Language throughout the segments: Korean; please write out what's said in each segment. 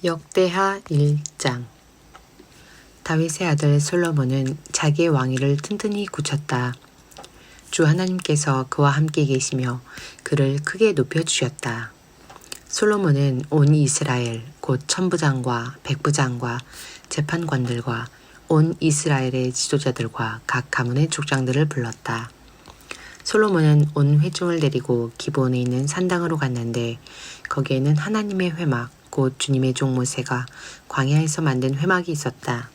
역대하 1장. 다윗의 아들 솔로몬은 자기의 왕위를 튼튼히 굳혔다. 주 하나님께서 그와 함께 계시며 그를 크게 높여주셨다. 솔로몬은 온 이스라엘 곧 천부장과 백부장과 재판관들과 온 이스라엘의 지도자들과 각 가문의 족장들을 불렀다. 솔로몬은 온 회중을 데리고 기브온에 있는 산당으로 갔는데 거기에는 하나님의 회막 곧 주님의 종 모세가 광야에서 만든 회막이 있었다.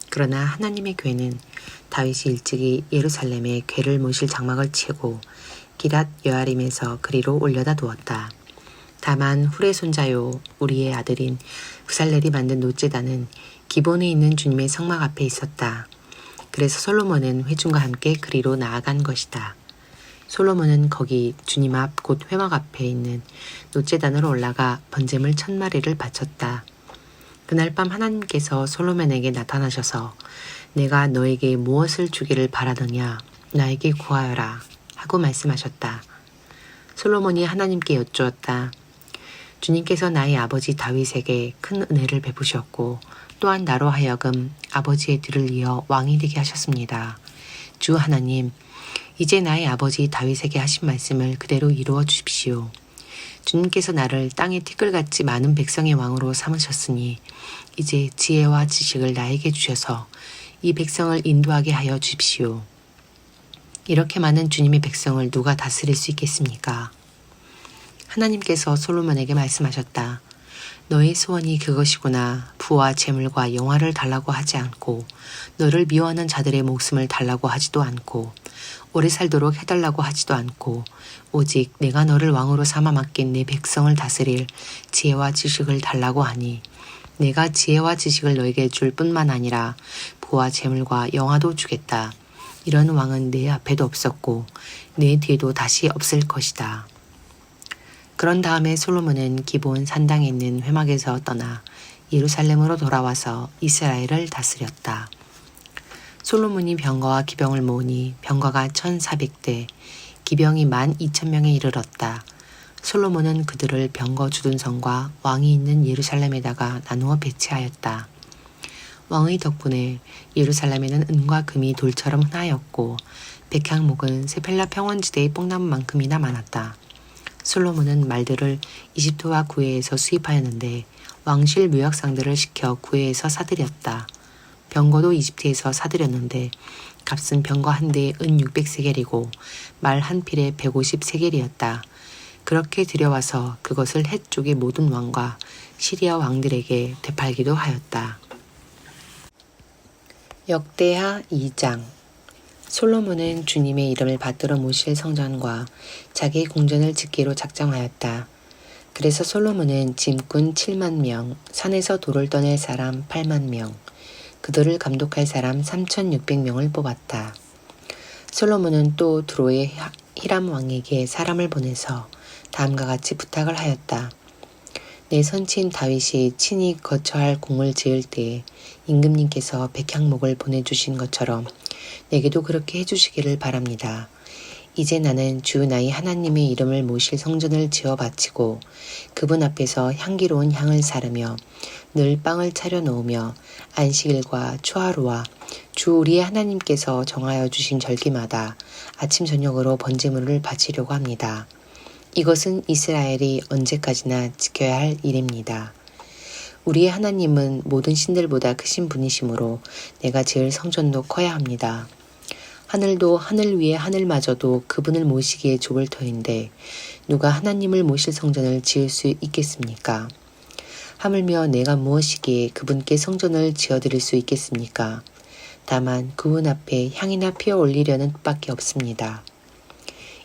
그러나 하나님의 궤는 다윗이 일찍이 예루살렘에 궤를 모실 장막을 치고 기랏 여아림에서 그리로 올려다 두었다. 다만 훌의 손자요 우리의 아들인 부살렐이 만든 노제단은 기본에 있는 주님의 성막 앞에 있었다. 그래서 솔로몬은 회중과 함께 그리로 나아간 것이다. 솔로몬은 거기 주님 앞 곧 회막 앞에 있는 노제단으로 올라가 번제물 1000마리를 바쳤다. 그날 밤 하나님께서 솔로몬에게 나타나셔서 내가 너에게 무엇을 주기를 바라느냐 나에게 구하여라 하고 말씀하셨다. 솔로몬이 하나님께 여쭈었다. 주님께서 나의 아버지 다윗에게 큰 은혜를 베푸셨고 또한 나로 하여금 아버지의 뒤를 이어 왕이 되게 하셨습니다. 주 하나님, 이제 나의 아버지 다윗에게 하신 말씀을 그대로 이루어 주십시오. 주님께서 나를 땅의 티끌같이 많은 백성의 왕으로 삼으셨으니 이제 지혜와 지식을 나에게 주셔서 이 백성을 인도하게 하여 주십시오. 이렇게 많은 주님의 백성을 누가 다스릴 수 있겠습니까? 하나님께서 솔로몬에게 말씀하셨다. 너의 소원이 그것이구나. 부와 재물과 영화를 달라고 하지 않고 너를 미워하는 자들의 목숨을 달라고 하지도 않고 오래 살도록 해달라고 하지도 않고 오직 내가 너를 왕으로 삼아 맡긴 내 백성을 다스릴 지혜와 지식을 달라고 하니 내가 지혜와 지식을 너에게 줄 뿐만 아니라 부와 재물과 영화도 주겠다. 이런 왕은 내 앞에도 없었고 내 뒤에도 다시 없을 것이다. 그런 다음에 솔로몬은 기브온 산당에 있는 회막에서 떠나 예루살렘으로 돌아와서 이스라엘을 다스렸다. 솔로몬이 병거와 기병을 모으니 병거가 1400대, 기병이 12,000명에 이르렀다. 솔로몬은 그들을 병거 주둔성과 왕이 있는 예루살렘에다가 나누어 배치하였다. 왕의 덕분에 예루살렘에는 은과 금이 돌처럼 흔하였고 백향목은 세펠라 평원지대의 뽕나무만큼이나 많았다. 솔로몬은 말들을 이집트와 구해에서 수입하였는데 왕실 묘약상들을 시켜 구해에서 사들였다. 병거도 이집트에서 사들였는데 값은 병거 한 대에 은 600세겔이고 말 한 필에 150세겔이었다. 그렇게 들여와서 그것을 헷 쪽의 모든 왕과 시리아 왕들에게 되팔기도 하였다. 역대하 2장. 솔로몬은 주님의 이름을 받들어 모실 성전과 자기의 궁전을 짓기로 작정하였다. 그래서 솔로몬은 짐꾼 7만 명, 산에서 돌을 떠낼 사람 8만 명, 그들을 감독할 사람 3,600명을 뽑았다. 솔로몬은 또 두로의 히람 왕에게 사람을 보내서 다음과 같이 부탁을 하였다. 내 선친 다윗이 친히 거처할 궁을 지을 때에 임금님께서 백향목을 보내주신 것처럼 내게도 그렇게 해주시기를 바랍니다. 이제 나는 주 나의 하나님의 이름을 모실 성전을 지어 바치고 그분 앞에서 향기로운 향을 사르며 늘 빵을 차려 놓으며 안식일과 초하루와 주 우리의 하나님께서 정하여 주신 절기마다 아침 저녁으로 번제물을 바치려고 합니다. 이것은 이스라엘이 언제까지나 지켜야 할 일입니다. 우리의 하나님은 모든 신들보다 크신 분이시므로 내가 지을 성전도 커야 합니다. 하늘도 하늘 위에 하늘마저도 그분을 모시기에 좁을 터인데 누가 하나님을 모실 성전을 지을 수 있겠습니까? 하물며 내가 무엇이기에 그분께 성전을 지어드릴 수 있겠습니까? 다만 그분 앞에 향이나 피어 올리려는 뜻밖에 없습니다.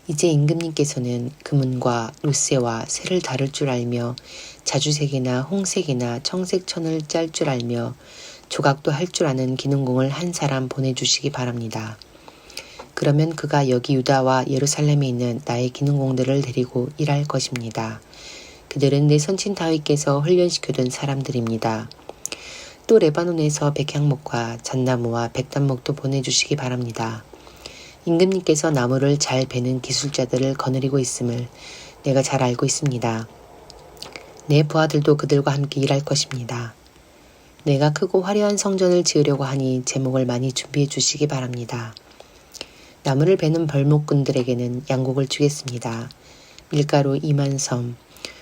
이제 임금님께서는 금은과 롯새와 쇠를 다룰 줄 알며 자주색이나 홍색이나 청색천을 짤 줄 알며 조각도 할 줄 아는 기능공을 한 사람 보내주시기 바랍니다. 그러면 그가 여기 유다와 예루살렘에 있는 나의 기능공들을 데리고 일할 것입니다. 그들은 내 선친 다윗께서 훈련시켜둔 사람들입니다. 또 레바논에서 백향목과 잣나무와 백단목도 보내주시기 바랍니다. 임금님께서 나무를 잘 베는 기술자들을 거느리고 있음을 내가 잘 알고 있습니다. 내 부하들도 그들과 함께 일할 것입니다. 내가 크고 화려한 성전을 지으려고 하니 제목을 많이 준비해 주시기 바랍니다. 나무를 베는 벌목꾼들에게는 양곡을 주겠습니다. 밀가루 2만 섬,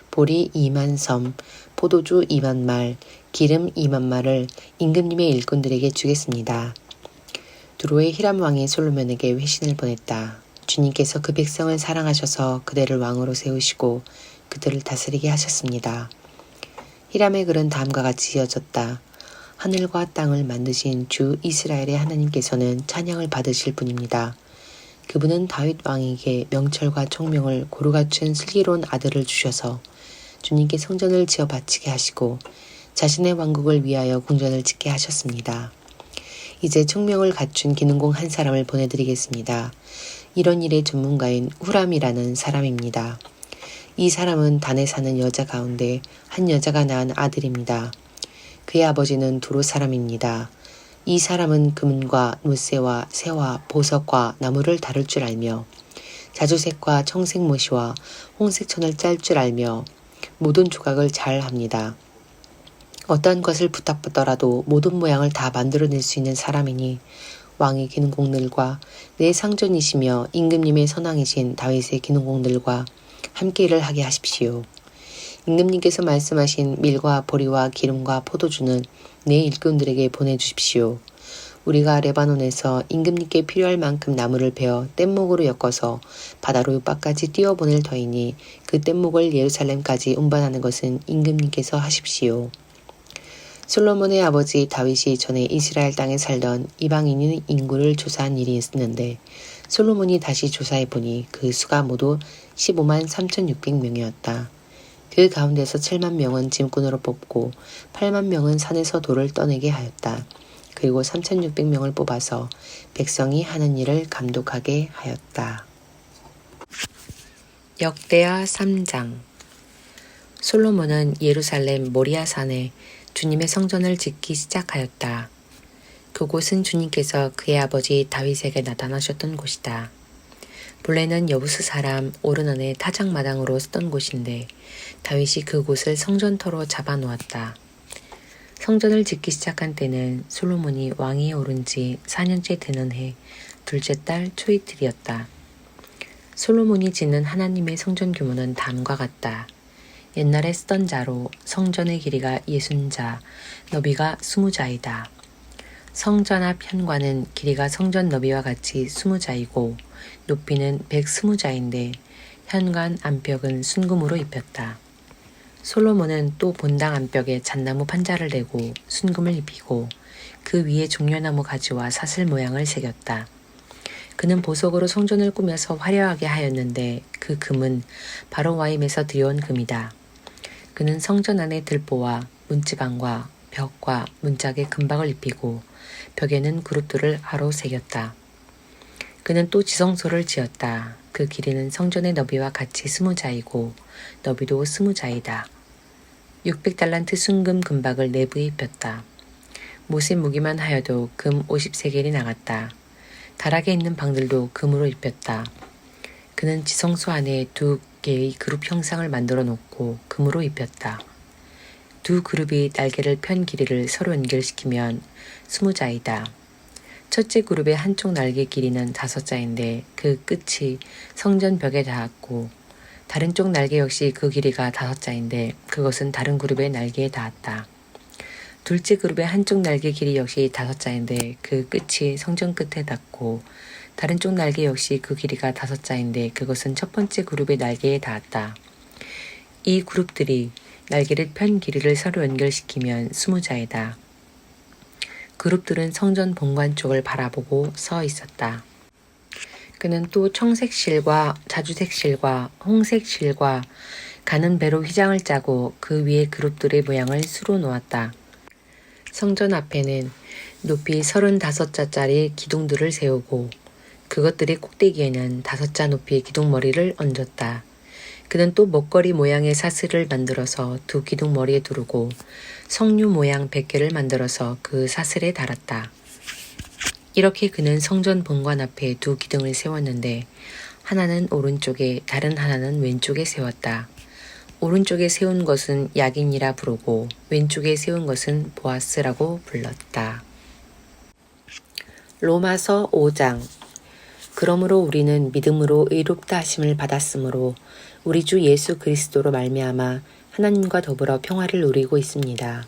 보리 2만 섬, 포도주 2만 말, 기름 2만 말을 임금님의 일꾼들에게 주겠습니다. 두로의 히람 왕이 솔로몬에게 회신을 보냈다. 주님께서 그 백성을 사랑하셔서 그들을 왕으로 세우시고 그들을 다스리게 하셨습니다. 히람의 글은 다음과 같이 이어졌다. 하늘과 땅을 만드신 주 이스라엘의 하나님께서는 찬양을 받으실 분입니다. 그분은 다윗 왕에게 명철과 총명을 고루 갖춘 슬기로운 아들을 주셔서 주님께 성전을 지어 바치게 하시고 자신의 왕국을 위하여 궁전을 짓게 하셨습니다. 이제 총명을 갖춘 기능공 한 사람을 보내드리겠습니다. 이런 일의 전문가인 후람이라는 사람입니다. 이 사람은 단에 사는 여자 가운데 한 여자가 낳은 아들입니다. 그의 아버지는 두로 사람입니다. 이 사람은 금은과 노쇠와 새와 보석과 나무를 다룰 줄 알며 자주색과 청색 못이와 홍색천을 짤 줄 알며 모든 조각을 잘 합니다. 어떠한 것을 부탁받더라도 모든 모양을 다 만들어낼 수 있는 사람이니 왕의 기능공들과 내 상전이시며 임금님의 선왕이신 다윗의 기능공들과 함께 일을 하게 하십시오. 임금님께서 말씀하신 밀과 보리와 기름과 포도주는 내 일꾼들에게 보내주십시오. 우리가 레바논에서 임금님께 필요할 만큼 나무를 베어 뗏목으로 엮어서 바다로 밖까지 띄워보낼 터이니 그 뗏목을 예루살렘까지 운반하는 것은 임금님께서 하십시오. 솔로몬의 아버지 다윗이 전에 이스라엘 땅에 살던 이방인의 인구를 조사한 일이 있었는데 솔로몬이 다시 조사해보니 그 수가 모두 15만 3,600명이었다. 그 가운데서 7만 명은 짐꾼으로 뽑고 8만 명은 산에서 돌을 떠내게 하였다. 그리고 3,600명을 뽑아서 백성이 하는 일을 감독하게 하였다. 역대하 3장. 솔로몬은 예루살렘 모리아산에 주님의 성전을 짓기 시작하였다. 그곳은 주님께서 그의 아버지 다윗에게 나타나셨던 곳이다. 본래는 여부스 사람 오르난의 타작마당으로 쓰던 곳인데 다윗이 그곳을 성전터로 잡아놓았다. 성전을 짓기 시작한 때는 솔로몬이 왕위에 오른 지 4년째 되는 해 둘째 달 초이틀이었다. 솔로몬이 짓는 하나님의 성전 규모는 다음과 같다. 옛날에 쓰던 자로 성전의 길이가 60자, 너비가 20자이다. 성전 앞 현관은 길이가 성전 너비와 같이 20자이고 높이는 120자인데 현관 안벽은 순금으로 입혔다. 솔로몬은 또 본당 안벽에 잣나무 판자를 내고 순금을 입히고 그 위에 종려나무 가지와 사슬 모양을 새겼다. 그는 보석으로 성전을 꾸며서 화려하게 하였는데 그 금은 바로 와임에서 들여온 금이다. 그는 성전 안에 들보와 문지방과 벽과 문짝에 금박을 입히고 벽에는 그룹들을 아로 새겼다. 그는 또 지성소를 지었다. 그 길이는 성전의 너비와 같이 20자이고 너비도 20자이다. 600달란트 순금 금박을 내부에 입혔다. 못의 무기만 하여도 금 50세겔이 나갔다. 다락에 있는 방들도 금으로 입혔다. 그는 지성소 안에 2개의 그룹 형상을 만들어 놓고 금으로 입혔다. 2 그룹이 날개를 편 길이를 서로 연결시키면 20자이다. 첫째 그룹의 한쪽 날개 길이는 5자인데 그 끝이 성전 벽에 닿았고 다른 쪽 날개 역시 그 길이가 5자인데 그것은 다른 그룹의 날개에 닿았다. 둘째 그룹의 한쪽 날개 길이 역시 5자인데 그 끝이 성전 끝에 닿고 다른 쪽 날개 역시 그 길이가 5자인데 그것은 첫 번째 그룹의 날개에 닿았다. 이 그룹들이 날개를 편 길이를 서로 연결시키면 20자이다. 그룹들은 성전 본관 쪽을 바라보고 서 있었다. 그는 또 청색 실과 자주색 실과 홍색 실과 가는 배로 휘장을 짜고 그 위에 그룹들의 모양을 수로 놓았다. 성전 앞에는 높이 35자짜리 기둥들을 세우고 그것들의 꼭대기에는 5자 높이의 기둥머리를 얹었다. 그는 또 먹거리 모양의 사슬을 만들어서 2 기둥머리에 두르고 석류 모양 100개를 만들어서 그 사슬에 달았다. 이렇게 그는 성전 본관 앞에 2 기둥을 세웠는데 하나는 오른쪽에 다른 하나는 왼쪽에 세웠다. 오른쪽에 세운 것은 야긴이라 부르고 왼쪽에 세운 것은 보아스라고 불렀다. 로마서 5장. 그러므로 우리는 믿음으로 의롭다 하심을 받았으므로 우리 주 예수 그리스도로 말미암아 하나님과 더불어 평화를 누리고 있습니다.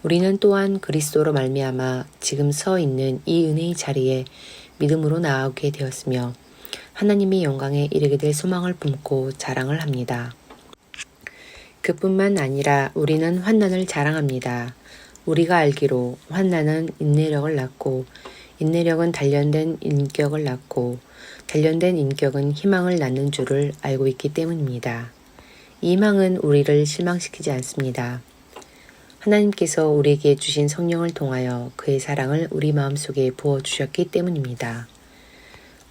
우리는 또한 그리스도로 말미암아 지금 서 있는 이 은혜의 자리에 믿음으로 나아오게 되었으며 하나님의 영광에 이르게 될 소망을 품고 자랑을 합니다. 그뿐만 아니라 우리는 환난을 자랑합니다. 우리가 알기로 환난은 인내력을 낳고 인내력은 단련된 인격을 낳고 단련된 인격은 희망을 낳는 줄을 알고 있기 때문입니다. 이 희망은 우리를 실망시키지 않습니다. 하나님께서 우리에게 주신 성령을 통하여 그의 사랑을 우리 마음속에 부어주셨기 때문입니다.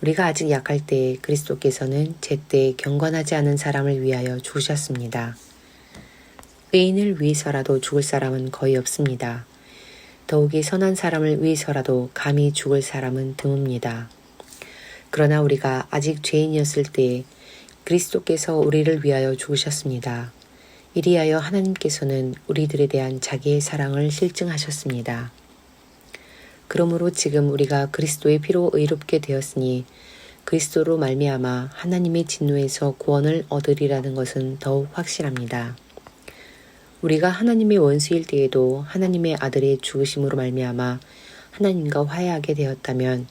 우리가 아직 약할 때 그리스도께서는 제때 경건하지 않은 사람을 위하여 죽으셨습니다. 의인을 위해서라도 죽을 사람은 거의 없습니다. 더욱이 선한 사람을 위해서라도 감히 죽을 사람은 드뭅니다. 그러나 우리가 아직 죄인이었을 때에 그리스도께서 우리를 위하여 죽으셨습니다. 이리하여 하나님께서는 우리들에 대한 자기의 사랑을 실증하셨습니다. 그러므로 지금 우리가 그리스도의 피로 의롭게 되었으니 그리스도로 말미암아 하나님의 진노에서 구원을 얻으리라는 것은 더욱 확실합니다. 우리가 하나님의 원수일 때에도 하나님의 아들의 죽으심으로 말미암아 하나님과 화해하게 되었다면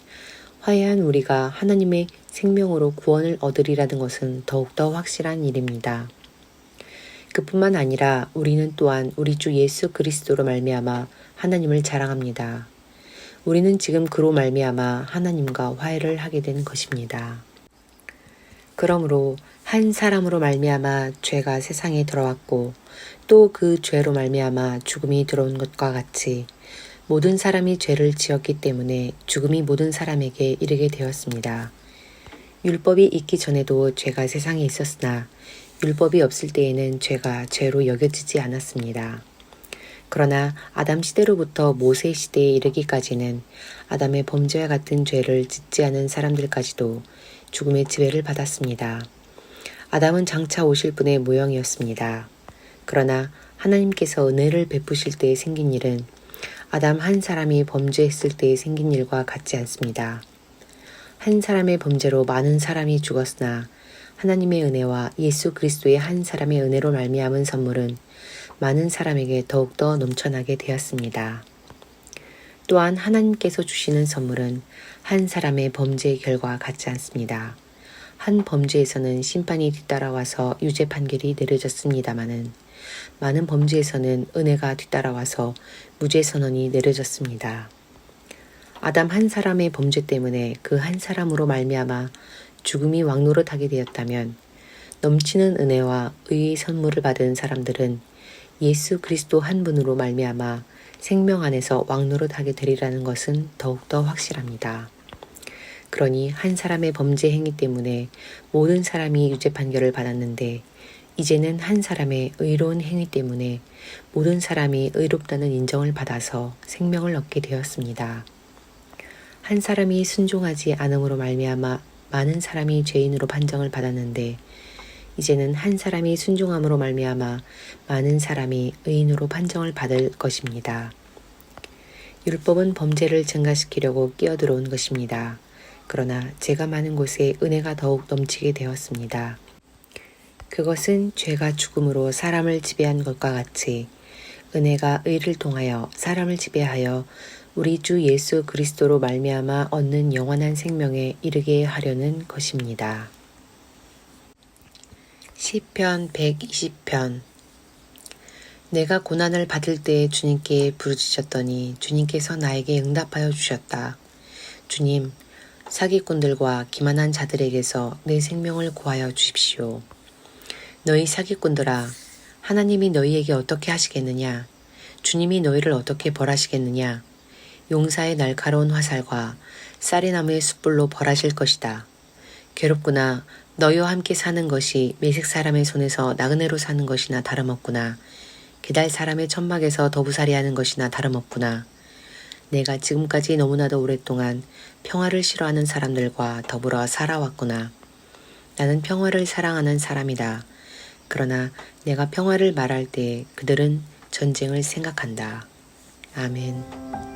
화해한 우리가 하나님의 생명으로 구원을 얻으리라는 것은 더욱더 확실한 일입니다. 그뿐만 아니라 우리는 또한 우리 주 예수 그리스도로 말미암아 하나님을 자랑합니다. 우리는 지금 그로 말미암아 하나님과 화해를 하게 된 것입니다. 그러므로 한 사람으로 말미암아 죄가 세상에 들어왔고 또 그 죄로 말미암아 죽음이 들어온 것과 같이 모든 사람이 죄를 지었기 때문에 죽음이 모든 사람에게 이르게 되었습니다. 율법이 있기 전에도 죄가 세상에 있었으나 율법이 없을 때에는 죄가 죄로 여겨지지 않았습니다. 그러나 아담 시대로부터 모세 시대에 이르기까지는 아담의 범죄와 같은 죄를 짓지 않은 사람들까지도 죽음의 지배를 받았습니다. 아담은 장차 오실 분의 모형이었습니다. 그러나 하나님께서 은혜를 베푸실 때에 생긴 일은 아담 한 사람이 범죄했을 때에 생긴 일과 같지 않습니다. 한 사람의 범죄로 많은 사람이 죽었으나 하나님의 은혜와 예수 그리스도의 한 사람의 은혜로 말미암은 선물은 많은 사람에게 더욱더 넘쳐나게 되었습니다. 또한 하나님께서 주시는 선물은 한 사람의 범죄의 결과와 같지 않습니다. 한 범죄에서는 심판이 뒤따라와서 유죄 판결이 내려졌습니다마는 많은 범죄에서는 은혜가 뒤따라와서 무죄 선언이 내려졌습니다. 아담 한 사람의 범죄 때문에 그 한 사람으로 말미암아 죽음이 왕노릇하게 되었다면 넘치는 은혜와 의의 선물을 받은 사람들은 예수 그리스도 한 분으로 말미암아 생명 안에서 왕노릇하게 되리라는 것은 더욱더 확실합니다. 그러니 한 사람의 범죄 행위 때문에 모든 사람이 유죄 판결을 받았는데 이제는 한 사람의 의로운 행위 때문에 모든 사람이 의롭다는 인정을 받아서 생명을 얻게 되었습니다. 한 사람이 순종하지 않음으로 말미암아 많은 사람이 죄인으로 판정을 받았는데 이제는 한 사람이 순종함으로 말미암아 많은 사람이 의인으로 판정을 받을 것입니다. 율법은 범죄를 증가시키려고 끼어들어온 것입니다. 그러나 죄가 많은 곳에 은혜가 더욱 넘치게 되었습니다. 그것은 죄가 죽음으로 사람을 지배한 것과 같이 은혜가 의를 통하여 사람을 지배하여 우리 주 예수 그리스도로 말미암아 얻는 영원한 생명에 이르게 하려는 것입니다. 시편 120편. 내가 고난을 받을 때에 주님께 부르짖었더니 주님께서 나에게 응답하여 주셨다. 주님, 사기꾼들과 기만한 자들에게서 내 생명을 구하여 주십시오. 너희 사기꾼들아, 하나님이 너희에게 어떻게 하시겠느냐? 주님이 너희를 어떻게 벌하시겠느냐? 용사의 날카로운 화살과 쌀이나무의 숯불로 벌하실 것이다. 괴롭구나. 너희와 함께 사는 것이 메색 사람의 손에서 나그네로 사는 것이나 다름없구나. 게달 사람의 천막에서 더부살이 하는 것이나 다름없구나. 내가 지금까지 너무나도 오랫동안 평화를 싫어하는 사람들과 더불어 살아왔구나. 나는 평화를 사랑하는 사람이다. 그러나 내가 평화를 말할 때 그들은 전쟁을 생각한다. 아멘.